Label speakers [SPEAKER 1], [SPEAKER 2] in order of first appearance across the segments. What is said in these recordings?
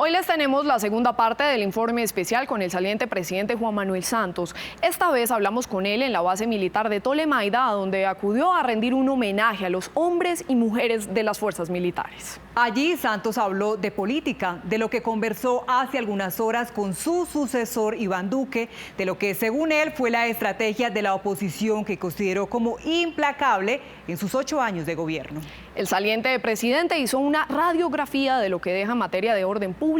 [SPEAKER 1] Hoy les tenemos la segunda parte del informe especial con el saliente presidente Juan Manuel Santos. Esta vez hablamos con él en la base militar de Tolemaida, donde acudió a rendir un homenaje a los hombres y mujeres de las fuerzas militares.
[SPEAKER 2] Allí Santos habló de política, de lo que conversó hace algunas horas con su sucesor Iván Duque, de lo que según él fue la estrategia de la oposición que consideró como implacable en sus 8 años de gobierno.
[SPEAKER 1] El saliente presidente hizo una radiografía de lo que deja en materia de orden público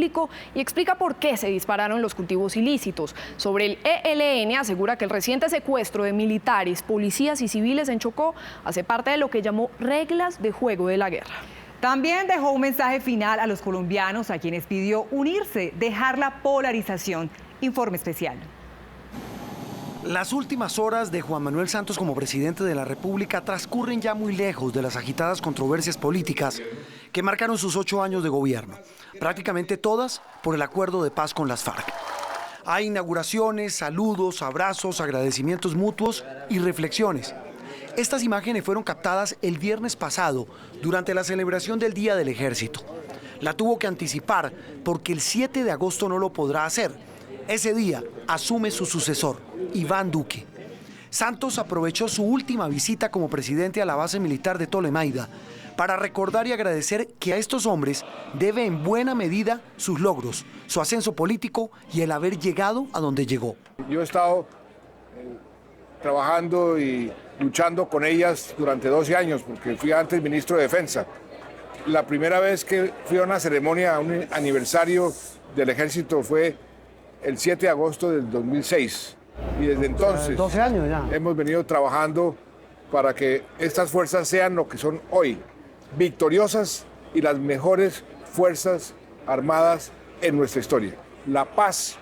[SPEAKER 1] y explica por qué se dispararon los cultivos ilícitos. Sobre el ELN asegura que el reciente secuestro de militares, policías y civiles en Chocó hace parte de lo que llamó reglas de juego de la guerra.
[SPEAKER 2] También dejó un mensaje final a los colombianos a quienes pidió unirse, dejar la polarización. Informe especial.
[SPEAKER 3] Las últimas horas de Juan Manuel Santos como presidente de la República transcurren ya muy lejos de las agitadas controversias políticas que marcaron sus 8 años de gobierno, prácticamente todas por el acuerdo de paz con las FARC. Hay inauguraciones, saludos, abrazos, agradecimientos mutuos y reflexiones. Estas imágenes fueron captadas el viernes pasado durante la celebración del Día del Ejército. La tuvo que anticipar porque el 7 de agosto no lo podrá hacer. Ese día asume su sucesor, Iván Duque. Santos aprovechó su última visita como presidente a la base militar de Tolemaida para recordar y agradecer que a estos hombres debe en buena medida sus logros, su ascenso político y el haber llegado a donde llegó.
[SPEAKER 4] Yo he estado trabajando y luchando con ellas durante 12 años, porque fui antes ministro de Defensa. La primera vez que fui a una ceremonia, a un aniversario del Ejército fue el 7 de agosto del 2006. Y desde entonces
[SPEAKER 3] 12 años ya.
[SPEAKER 4] Hemos venido trabajando para que estas fuerzas sean lo que son hoy, victoriosas y las mejores fuerzas armadas en nuestra historia. La paz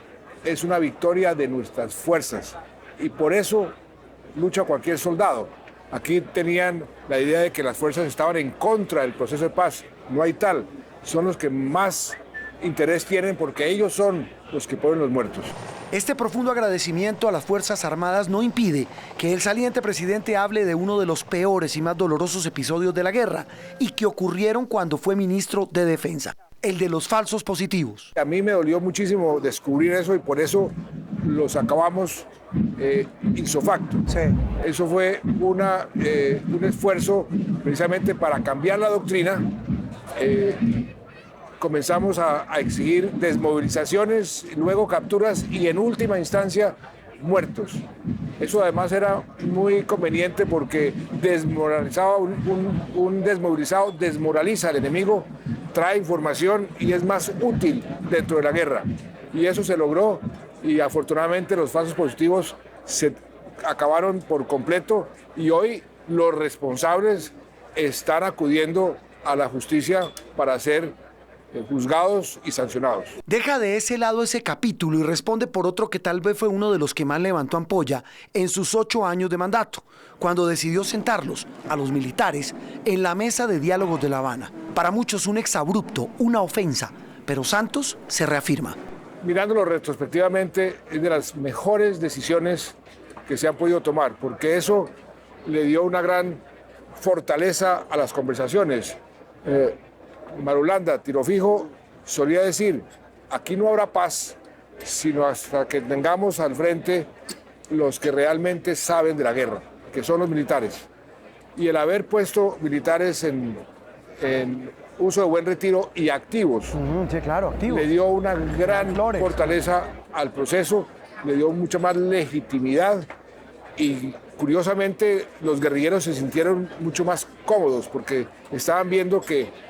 [SPEAKER 4] es una victoria de nuestras fuerzas y por eso lucha cualquier soldado. Aquí tenían la idea de que las fuerzas estaban en contra del proceso de paz. No hay tal. Son los que más interés tienen porque ellos son los que ponen los muertos.
[SPEAKER 3] Este profundo agradecimiento a las Fuerzas Armadas no impide que el saliente presidente hable de uno de los peores y más dolorosos episodios de la guerra y que ocurrieron cuando fue ministro de Defensa, el de los falsos positivos.
[SPEAKER 4] A mí me dolió muchísimo descubrir eso y por eso los acabamos ipso facto.
[SPEAKER 3] Sí.
[SPEAKER 4] Eso fue un esfuerzo precisamente para cambiar la doctrina. Comenzamos a exigir desmovilizaciones, luego capturas y en última instancia muertos. Eso además era muy conveniente porque desmoralizaba un desmovilizado, desmoraliza al enemigo, trae información y es más útil dentro de la guerra. Y eso se logró y afortunadamente los falsos positivos se acabaron por completo y hoy los responsables están acudiendo a la justicia para ser juzgados y sancionados.
[SPEAKER 3] Deja de ese lado ese capítulo y responde por otro que tal vez fue uno de los que más levantó ampolla en sus 8 años de mandato, cuando decidió sentarlos, a los militares, en la mesa de diálogos de La Habana. Para muchos un exabrupto, una ofensa, pero Santos se reafirma.
[SPEAKER 4] Mirándolo retrospectivamente, es de las mejores decisiones que se han podido tomar, porque eso le dio una gran fortaleza a las conversaciones. Marulanda, Tiro Fijo, solía decir, aquí no habrá paz, sino hasta que tengamos al frente los que realmente saben de la guerra, que son los militares. Y el haber puesto militares en uso de buen retiro y activos,
[SPEAKER 3] sí, claro, activos,
[SPEAKER 4] le dio una gran fortaleza al proceso, le dio mucha más legitimidad y curiosamente los guerrilleros se sintieron mucho más cómodos porque estaban viendo que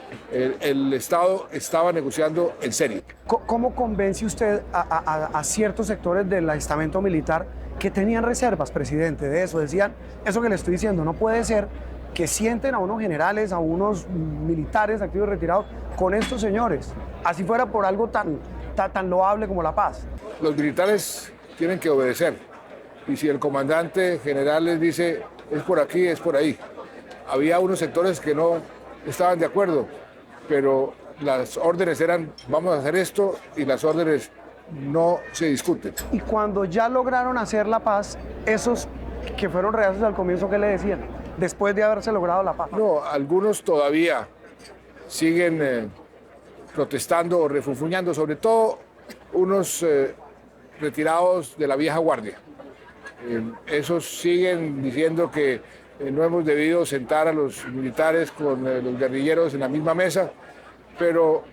[SPEAKER 4] el Estado estaba negociando en serio.
[SPEAKER 5] ¿Cómo convence usted a ciertos sectores del estamento militar que tenían reservas, presidente, de eso? Decían, eso que le estoy diciendo, no puede ser que sienten a unos generales, a unos militares activos retirados con estos señores, así fuera por algo tan loable como la paz.
[SPEAKER 4] Los militares tienen que obedecer y si el comandante general les dice es por aquí, es por ahí. Había unos sectores que no estaban de acuerdo, pero las órdenes eran vamos a hacer esto y las órdenes no se discuten.
[SPEAKER 5] Y cuando ya lograron hacer la paz, esos que fueron reacios al comienzo, ¿qué le decían? Después de haberse logrado la paz.
[SPEAKER 4] No, algunos todavía siguen protestando o refunfuñando, sobre todo unos retirados de la vieja guardia. Esos siguen diciendo que no hemos debido sentar a los militares con los guerrilleros en la misma mesa, pero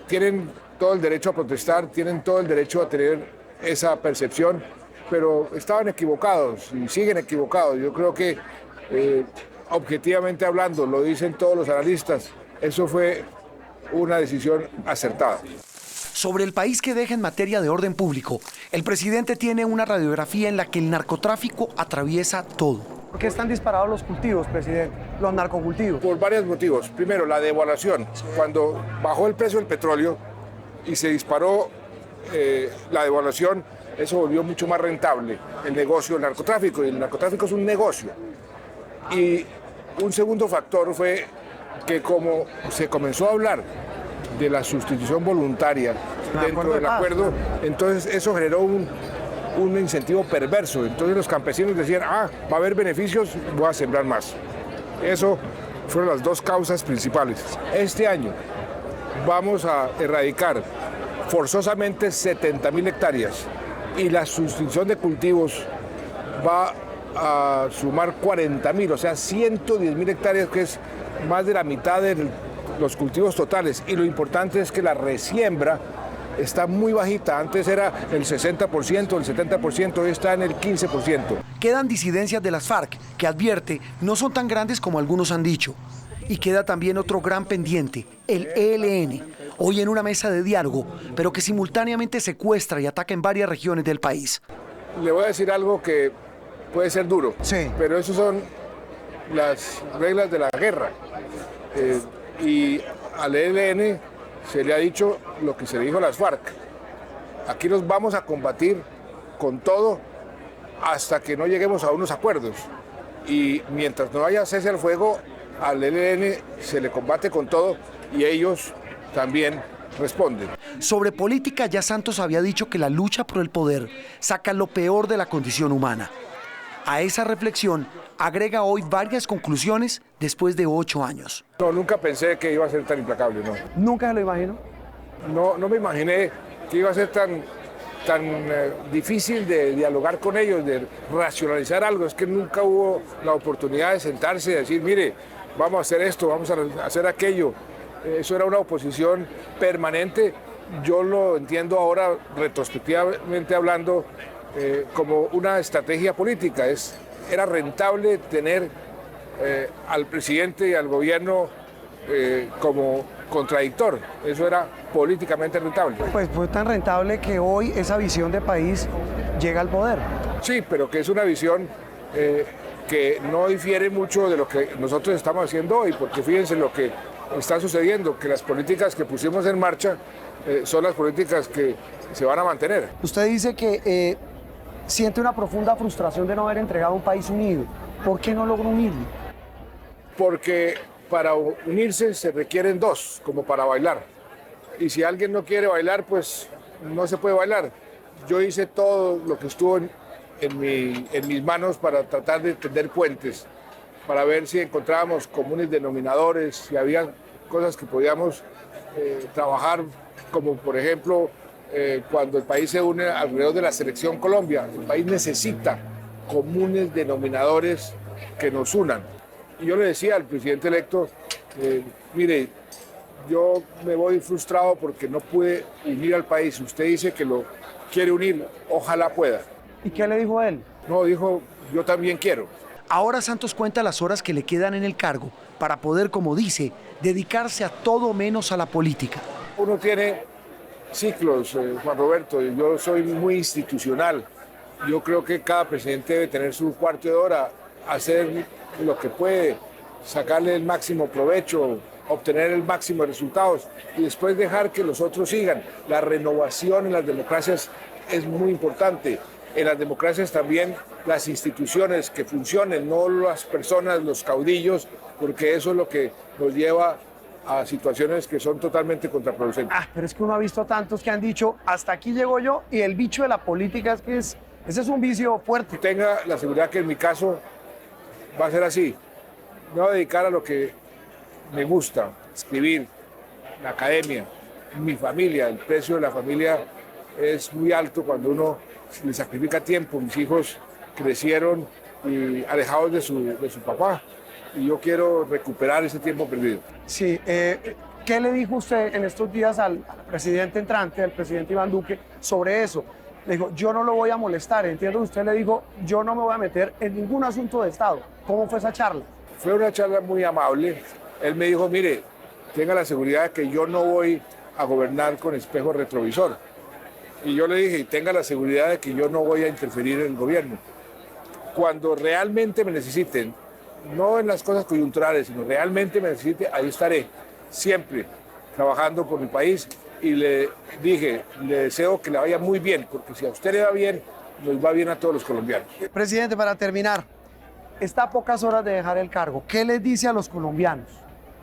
[SPEAKER 4] tienen todo el derecho a protestar, tienen todo el derecho a tener esa percepción, pero estaban equivocados y siguen equivocados. Yo creo que objetivamente hablando, lo dicen todos los analistas, eso fue una decisión acertada.
[SPEAKER 3] Sobre el país que deja en materia de orden público, el presidente tiene una radiografía en la que el narcotráfico atraviesa todo.
[SPEAKER 5] ¿Por qué están disparados los cultivos, presidente? Los narcocultivos.
[SPEAKER 4] Por varios motivos. Primero, la devaluación. Cuando bajó el precio del petróleo y se disparó la devaluación, eso volvió mucho más rentable el negocio del narcotráfico, y el narcotráfico es un negocio. Y un segundo factor fue que como se comenzó a hablar de la sustitución voluntaria dentro del acuerdo, entonces eso generó un incentivo perverso. Entonces los campesinos decían, va a haber beneficios, voy a sembrar más. Eso fueron las dos causas principales. Este año vamos a erradicar forzosamente 70.000 hectáreas y la sustitución de cultivos va a sumar 40.000, o sea, 110.000 hectáreas, que es más de la mitad de los cultivos totales. Y lo importante es que la resiembra está muy bajita. Antes era el 60%, el 70%, hoy está en el 15%.
[SPEAKER 3] Quedan disidencias de las FARC, que advierte no son tan grandes como algunos han dicho. Y queda también otro gran pendiente, el ELN, hoy en una mesa de diálogo, pero que simultáneamente secuestra y ataca en varias regiones del país.
[SPEAKER 4] Le voy a decir algo que puede ser duro,
[SPEAKER 5] Sí.
[SPEAKER 4] pero esas son las reglas de la guerra. Y al ELN se le ha dicho lo que se le dijo a las FARC. Aquí nos vamos a combatir con todo hasta que no lleguemos a unos acuerdos. Y mientras no haya cese al fuego, al ELN se le combate con todo y ellos también responden.
[SPEAKER 3] Sobre política, ya Santos había dicho que la lucha por el poder saca lo peor de la condición humana. A esa reflexión agrega hoy varias conclusiones después de 8 años.
[SPEAKER 4] No, nunca pensé que iba a ser tan implacable, no.
[SPEAKER 5] ¿Nunca se lo imagino?
[SPEAKER 4] No me imaginé que iba a ser tan difícil de dialogar con ellos, de racionalizar algo. Es que nunca hubo la oportunidad de sentarse y decir, mire, vamos a hacer esto, vamos a hacer aquello. Eso era una oposición permanente. Yo lo entiendo ahora, retrospectivamente hablando, como una estrategia política. Era rentable tener al presidente y al gobierno como contradictor. Eso era políticamente rentable.
[SPEAKER 5] Pues fue tan rentable que hoy esa visión de país llega al poder.
[SPEAKER 4] Sí, pero que es una visión que no difiere mucho de lo que nosotros estamos haciendo hoy, porque fíjense lo que está sucediendo, que las políticas que pusimos en marcha son las políticas que se van a mantener.
[SPEAKER 5] Usted dice que siente una profunda frustración de no haber entregado un país unido. ¿Por qué no logró unirlo?
[SPEAKER 4] Porque para unirse se requieren dos, como para bailar. Y si alguien no quiere bailar, pues no se puede bailar. Yo hice todo lo que estuvo en mis manos para tratar de tender puentes, para ver si encontrábamos comunes denominadores, si había cosas que podíamos trabajar, como por ejemplo cuando el país se une alrededor de la Selección Colombia. El país necesita comunes denominadores que nos unan. Y yo le decía al presidente electo, mire, yo me voy frustrado porque no pude unir al país. Usted dice que lo quiere unir, ojalá pueda.
[SPEAKER 5] ¿Y qué le dijo él?
[SPEAKER 4] No, dijo, yo también quiero.
[SPEAKER 3] Ahora Santos cuenta las horas que le quedan en el cargo para poder, como dice, dedicarse a todo menos a la política.
[SPEAKER 4] Uno tiene ciclos, Juan Roberto, yo soy muy institucional. Yo creo que cada presidente debe tener su cuarto de hora, hacer lo que puede, sacarle el máximo provecho, obtener el máximo de resultados y después dejar que los otros sigan. La renovación en las democracias es muy importante. En las democracias también las instituciones que funcionen, no las personas, los caudillos, porque eso es lo que nos lleva a situaciones que son totalmente contraproducentes.
[SPEAKER 5] Pero es que uno ha visto a tantos que han dicho, hasta aquí llego yo, y el bicho de la política es que ese es un vicio fuerte.
[SPEAKER 4] Tenga la seguridad que en mi caso va a ser así. Me voy a dedicar a lo que me gusta, escribir, la academia, mi familia. El precio de la familia es muy alto cuando uno le sacrifica tiempo. Mis hijos crecieron y alejados de su papá y yo quiero recuperar ese tiempo perdido.
[SPEAKER 5] Sí, ¿qué le dijo usted en estos días al presidente entrante, al presidente Iván Duque, sobre eso? Le dijo, yo no lo voy a molestar. Entiendo que usted le dijo, yo no me voy a meter en ningún asunto de Estado. ¿Cómo fue esa charla?
[SPEAKER 4] Fue una charla muy amable. Él me dijo, mire, tenga la seguridad de que yo no voy a gobernar con espejo retrovisor. Y yo le dije, tenga la seguridad de que yo no voy a interferir en el gobierno. Cuando realmente me necesiten, no en las cosas coyunturales, sino realmente me necesite, ahí estaré, siempre trabajando por mi país. Y le dije, le deseo que le vaya muy bien, porque si a usted le va bien, nos va bien a todos los colombianos.
[SPEAKER 5] Presidente, para terminar, está a pocas horas de dejar el cargo. ¿Qué les dice a los colombianos,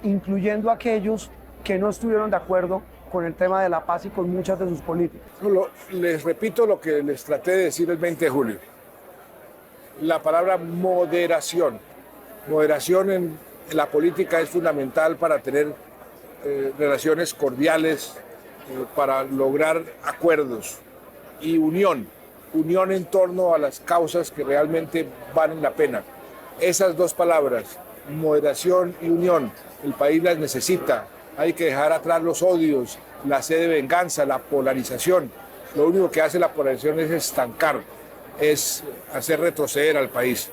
[SPEAKER 5] incluyendo a aquellos que no estuvieron de acuerdo con el tema de la paz y con muchas de sus políticas?
[SPEAKER 4] Les repito lo que les traté de decir el 20 de julio. La palabra moderación. Moderación en la política es fundamental para tener relaciones cordiales, para lograr acuerdos y unión en torno a las causas que realmente valen la pena. Esas dos palabras, moderación y unión, el país las necesita. Hay que dejar atrás los odios, la sed de venganza, la polarización. Lo único que hace la polarización es estancar, es hacer retroceder al país.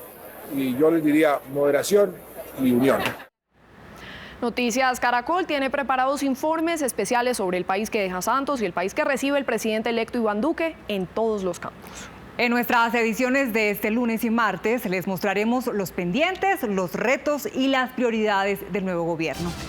[SPEAKER 4] Y yo les diría moderación y unión.
[SPEAKER 1] Noticias Caracol tiene preparados informes especiales sobre el país que deja Santos y el país que recibe el presidente electo Iván Duque en todos los campos.
[SPEAKER 2] En nuestras ediciones de este lunes y martes les mostraremos los pendientes, los retos y las prioridades del nuevo gobierno.